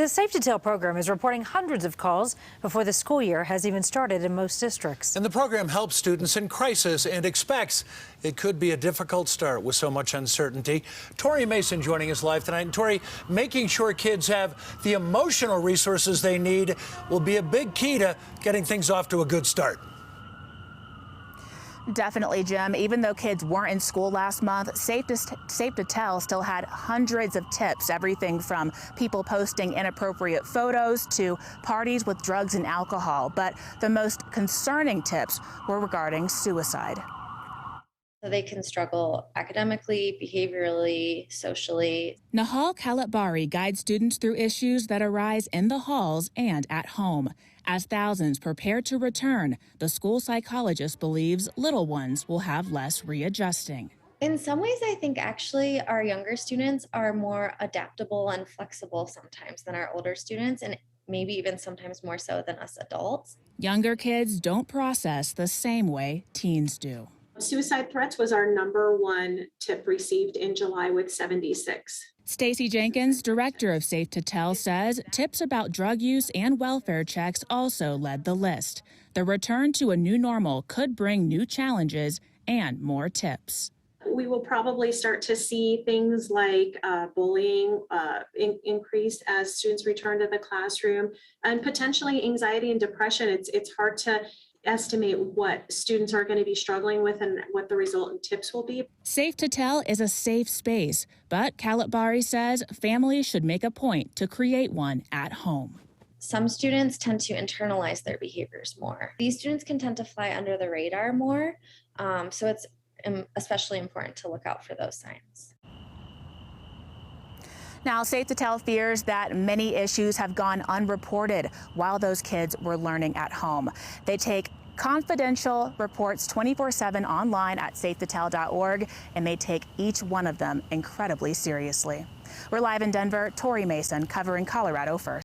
The Safe to Tell program is reporting hundreds of calls before the school year has even started in most districts. And the program helps students in crisis and expects it could be a difficult start with so much uncertainty. Tori Mason joining us live tonight. And Tori, making sure kids have the emotional resources they need will be a big key to getting things off to a good start. Definitely, Jim. Even though kids weren't in school last month, Safe to Tell still had hundreds of tips, everything from people posting inappropriate photos to parties with drugs and alcohol. But the most concerning tips were regarding suicide. So they can struggle academically, behaviorally, socially. Nahal Kalatbari guides students through issues that arise in the halls and at home. As thousands prepare to return, the school psychologist believes little ones will have less readjusting. In some ways, I think actually our younger students are more adaptable and flexible sometimes than our older students, and maybe even sometimes more so than us adults. Younger kids don't process the same way teens do. Suicide threats was our #1 tip received in July with 76. Stacey Jenkins, director of Safe to Tell, says tips about drug use and welfare checks also led the list. The return to a new normal could bring new challenges and more tips. We will probably start to see things like bullying increase as students return to the classroom, and potentially anxiety and depression. It's hard to estimate what students are going to be struggling with and what the resultant tips will be. Safe to Tell is a safe space, but Kalatbari says families should make a point to create one at home. Some students tend to internalize their behaviors more. These students can tend to fly under the radar more, so it's especially important to look out for those signs. Now, Safe to Tell fears that many issues have gone unreported while those kids were learning at home. They take confidential reports 24/7 online at safetotell.org, and they take each one of them incredibly seriously. We're live in Denver. Tori Mason covering Colorado First.